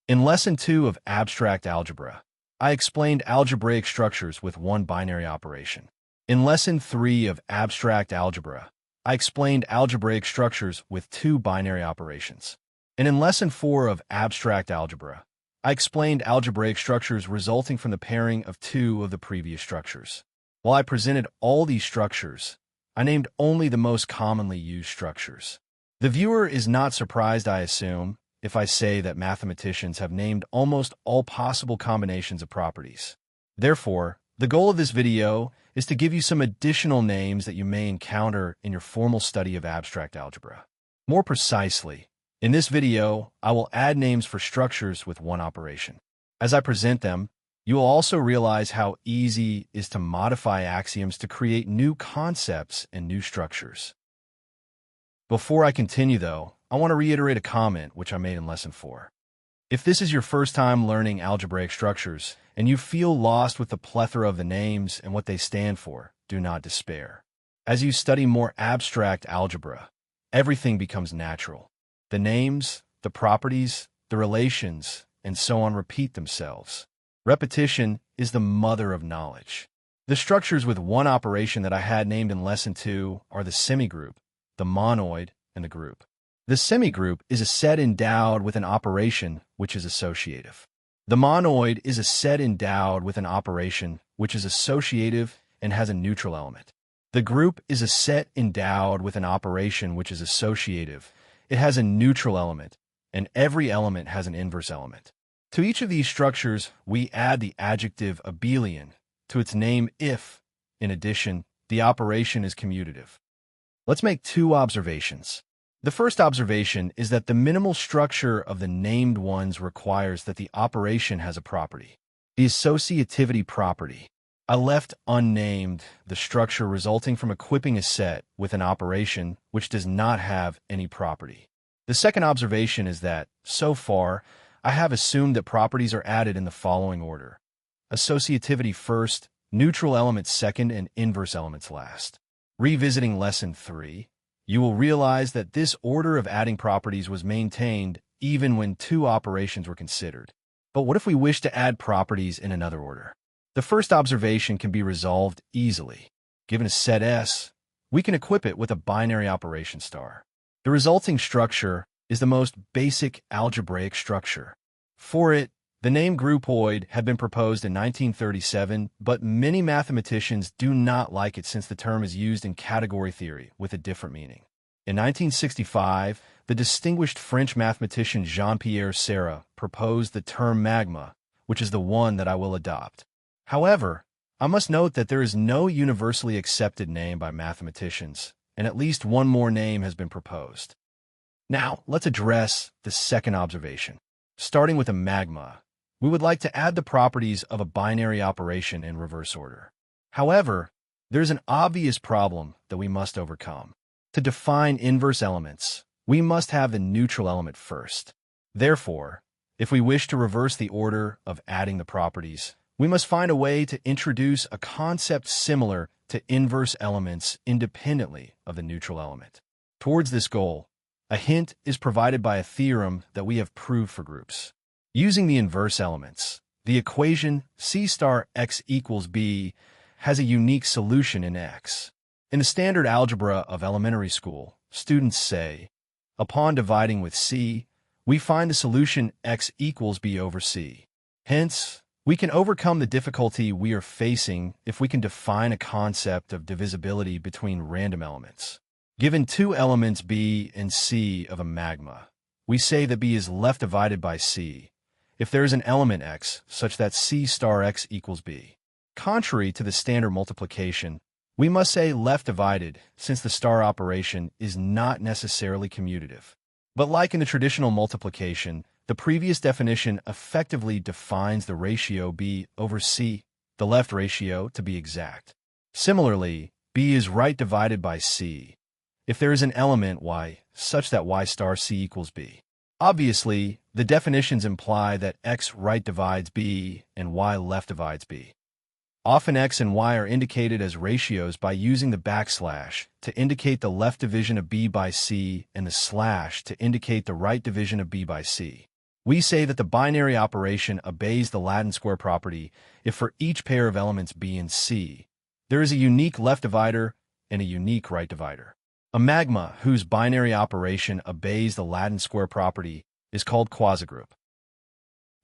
In Lesson 2 of Abstract Algebra, I explained algebraic structures with one binary operation. In Lesson 3 of Abstract Algebra, I explained algebraic structures with two binary operations. And in Lesson 4 of Abstract Algebra, I explained algebraic structures resulting from the pairing of two of the previous structures. While I presented all these structures, I named only the most commonly used structures. The viewer is not surprised, I assume, if I say that mathematicians have named almost all possible combinations of properties. Therefore, the goal of this video is to give you some additional names that you may encounter in your formal study of abstract algebra. More precisely, in this video, I will add names for structures with one operation. As I present them, you will also realize how easy it is to modify axioms to create new concepts and new structures. Before I continue, though, I want to reiterate a comment which I made in Lesson 4. If this is your first time learning algebraic structures and you feel lost with the plethora of the names and what they stand for, do not despair. As you study more abstract algebra, everything becomes natural. The names, the properties, the relations, and so on repeat themselves. Repetition is the mother of knowledge. The structures with one operation that I had named in Lesson 2 are the semigroup, the monoid, and the group. The semigroup is a set endowed with an operation which is associative. The monoid is a set endowed with an operation which is associative and has a neutral element. The group is a set endowed with an operation which is associative. It has a neutral element, and every element has an inverse element. To each of these structures, we add the adjective abelian to its name if, in addition, the operation is commutative. Let's make two observations. The first observation is that the minimal structure of the named ones requires that the operation has a property. The associativity property. I left unnamed the structure resulting from equipping a set with an operation which does not have any property. The second observation is that, so far, I have assumed that properties are added in the following order: associativity first, neutral elements second, and inverse elements last. Revisiting Lesson 3, you will realize that this order of adding properties was maintained even when two operations were considered. But what if we wish to add properties in another order? The first observation can be resolved easily. Given a set S, we can equip it with a binary operation star. The resulting structure is the most basic algebraic structure. For it, the name groupoid had been proposed in 1937, but many mathematicians do not like it since the term is used in category theory with a different meaning. In 1965, the distinguished French mathematician Jean-Pierre Serre proposed the term magma, which is the one that I will adopt. However, I must note that there is no universally accepted name by mathematicians, and at least one more name has been proposed. Now, let's address the second observation. Starting with a magma, we would like to add the properties of a binary operation in reverse order. However, there's an obvious problem that we must overcome. To define inverse elements, we must have the neutral element first. Therefore, if we wish to reverse the order of adding the properties, we must find a way to introduce a concept similar to inverse elements independently of the neutral element. Towards this goal, a hint is provided by a theorem that we have proved for groups. Using the inverse elements, the equation C star x equals b has a unique solution in X. In the standard algebra of elementary school, students say, upon dividing with C, we find the solution x equals b over C. Hence, we can overcome the difficulty we are facing if we can define a concept of divisibility between random elements. Given two elements b and c of a magma, we say that b is left divided by c if there is an element x such that c star x equals b. Contrary to the standard multiplication, we must say left divided since the star operation is not necessarily commutative. But like in the traditional multiplication, the previous definition effectively defines the ratio b over c, the left ratio to be exact. Similarly, b is right divided by c if there is an element y such that y star c equals b. Obviously, the definitions imply that x right divides b and y left divides b. Often x and y are indicated as ratios by using the backslash to indicate the left division of b by c and the slash to indicate the right division of b by c. We say that the binary operation obeys the Latin square property if for each pair of elements B and C, there is a unique left divisor and a unique right divisor. A magma whose binary operation obeys the Latin square property is called quasigroup.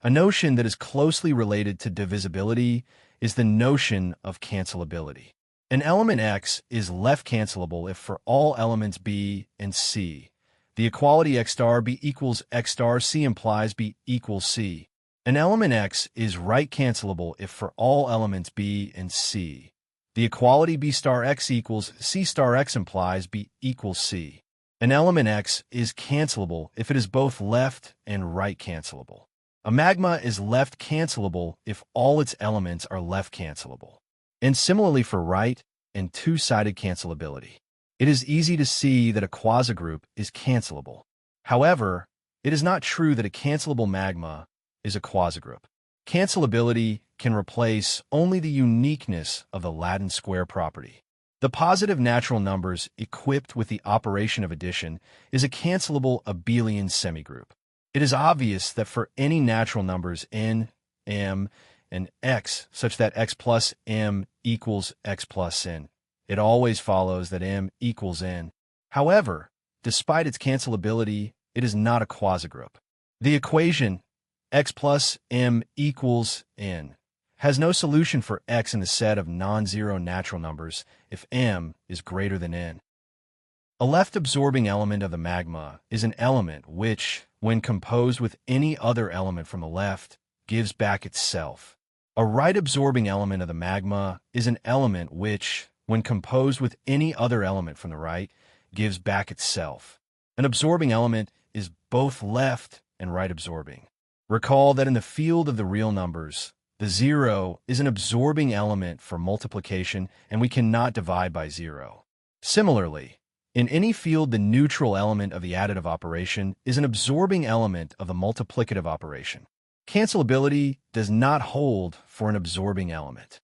A notion that is closely related to divisibility is the notion of cancellability. An element X is left cancelable if for all elements B and C, the equality X star B equals X star C implies B equals C. An element X is right cancelable if for all elements B and C, the equality B star X equals C star X implies B equals C. An element X is cancelable if it is both left and right cancelable. A magma is left cancelable if all its elements are left cancelable. And similarly for right and two-sided cancellability. It is easy to see that a quasigroup is cancelable. However, it is not true that a cancelable magma is a quasigroup. Cancellability can replace only the uniqueness of the Latin square property. The positive natural numbers equipped with the operation of addition is a cancelable abelian semigroup. It is obvious that for any natural numbers n, m, and x, such that x plus m equals x plus n, it always follows that m equals n. However, despite its cancellability, it is not a quasigroup. The equation x plus m equals n has no solution for x in the set of non-zero natural numbers if m is greater than n. A left-absorbing element of the magma is an element which, when composed with any other element from the left, gives back itself. A right-absorbing element of the magma is an element which, when composed with any other element from the right, gives back itself. An absorbing element is both left and right absorbing. Recall that in the field of the real numbers, the zero is an absorbing element for multiplication, and we cannot divide by zero. Similarly, in any field, the neutral element of the additive operation is an absorbing element of the multiplicative operation. Cancellability does not hold for an absorbing element.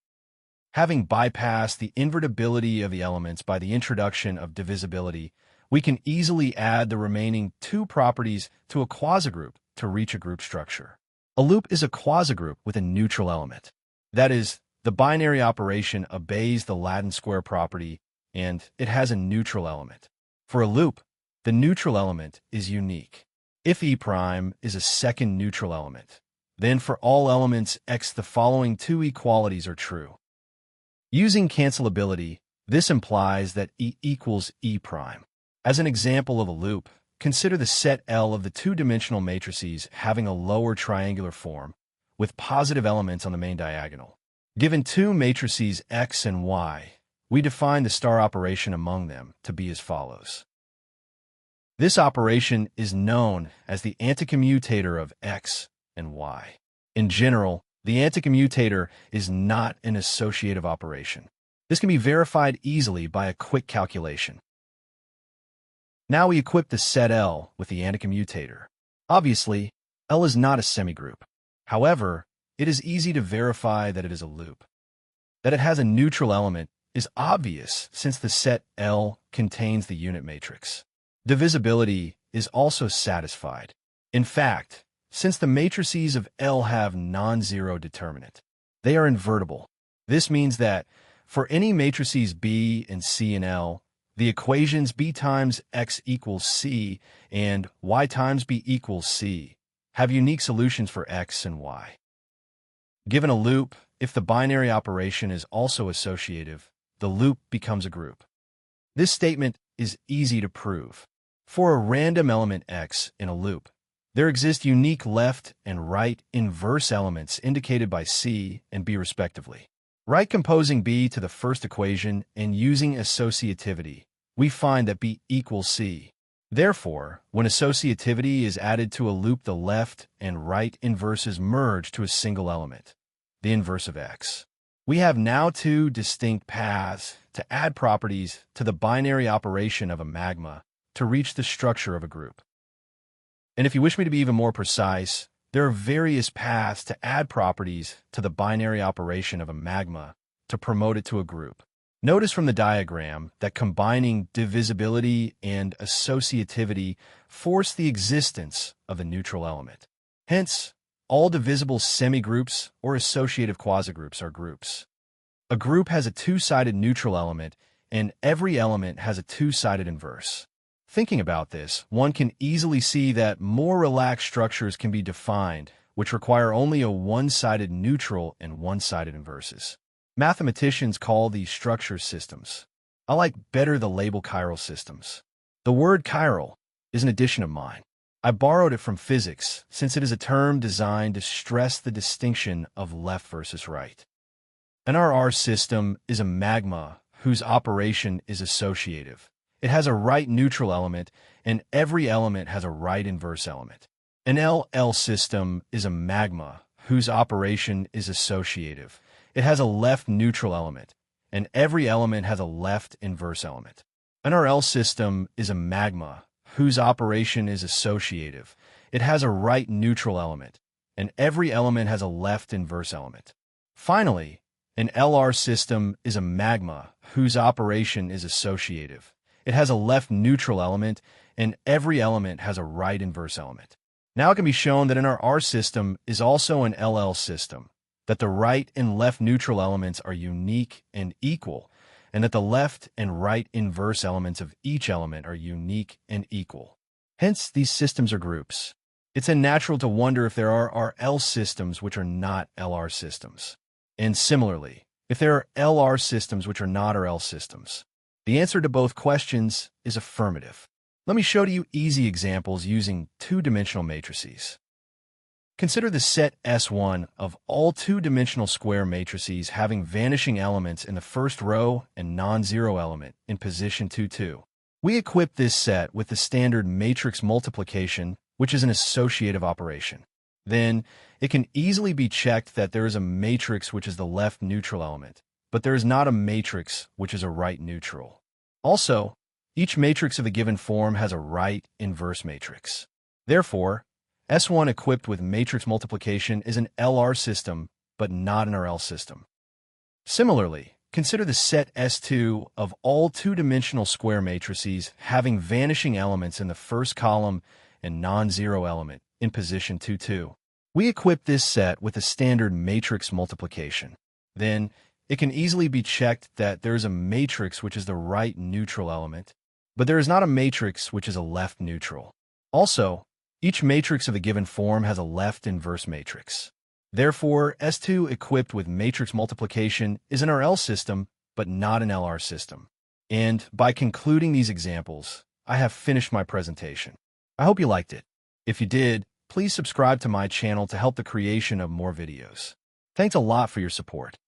Having bypassed the invertibility of the elements by the introduction of divisibility, we can easily add the remaining two properties to a quasigroup to reach a group structure. A loop is a quasigroup with a neutral element. That is, the binary operation obeys the Latin square property and it has a neutral element. For a loop, the neutral element is unique. If E' is a second neutral element, then for all elements X the following two equalities are true. Using cancellability, this implies that E equals E'. As an example of a loop, consider the set L of the two-dimensional matrices having a lower triangular form, with positive elements on the main diagonal. Given two matrices X and Y, we define the star operation among them to be as follows. This operation is known as the anticommutator of X and Y. In general, the anticommutator is not an associative operation. This can be verified easily by a quick calculation. Now we equip the set L with the anticommutator. Obviously, L is not a semigroup. However, it is easy to verify that it is a loop. That it has a neutral element is obvious since the set L contains the unit matrix. Divisibility is also satisfied. In fact, since the matrices of L have non-zero determinant, they are invertible. This means that for any matrices B and C in L, the equations B times X equals C and Y times B equals C have unique solutions for X and Y. Given a loop, if the binary operation is also associative, the loop becomes a group. This statement is easy to prove. For a random element X in a loop, there exist unique left and right inverse elements indicated by C and B respectively. Right composing B to the first equation and using associativity, we find that B equals C. Therefore, when associativity is added to a loop, the left and right inverses merge to a single element, the inverse of X. We have now two distinct paths to add properties to the binary operation of a magma to reach the structure of a group. And if you wish me to be even more precise, there are various paths to add properties to the binary operation of a magma to promote it to a group. Notice from the diagram that combining divisibility and associativity force the existence of the neutral element. Hence, all divisible semigroups or associative quasigroups are groups. A group has a two-sided neutral element, and every element has a two-sided inverse. Thinking about this, one can easily see that more relaxed structures can be defined, which require only a one-sided neutral and one-sided inverses. Mathematicians call these structures systems. I like better the label chiral systems. The word chiral is an addition of mine. I borrowed it from physics, since it is a term designed to stress the distinction of left versus right. An RR system is a magma whose operation is associative. It has a right neutral element, and every element has a right inverse element. An LL system is a magma whose operation is associative. It has a left neutral element, and every element has a left inverse element. An RL system is a magma whose operation is associative. It has a right neutral element, and every element has a left inverse element. Finally, an LR system is a magma whose operation is associative. It has a left neutral element, and every element has a right inverse element. Now it can be shown that an RR system is also an LL system, that the right and left neutral elements are unique and equal, and that the left and right inverse elements of each element are unique and equal. Hence, these systems are groups. It's unnatural to wonder if there are RL systems which are not LR systems. And similarly, if there are LR systems which are not RL systems. The answer to both questions is affirmative. Let me show to you easy examples using two-dimensional matrices. Consider the set S1 of all two-dimensional square matrices having vanishing elements in the first row and non-zero element in position 2, 2. We equip this set with the standard matrix multiplication, which is an associative operation. Then, it can easily be checked that there is a matrix which is the left neutral element, but there is not a matrix which is a right neutral. Also, each matrix of a given form has a right inverse matrix. Therefore, S1 equipped with matrix multiplication is an LR system, but not an RL system. Similarly, consider the set S2 of all two-dimensional square matrices having vanishing elements in the first column and non-zero element in position 2, 2. We equip this set with a standard matrix multiplication. Then, it can easily be checked that there is a matrix which is the right neutral element, but there is not a matrix which is a left neutral. Also, each matrix of a given form has a left inverse matrix. Therefore, S2 equipped with matrix multiplication is an RL system, but not an LR system. And by concluding these examples, I have finished my presentation. I hope you liked it. If you did, please subscribe to my channel to help the creation of more videos. Thanks a lot for your support.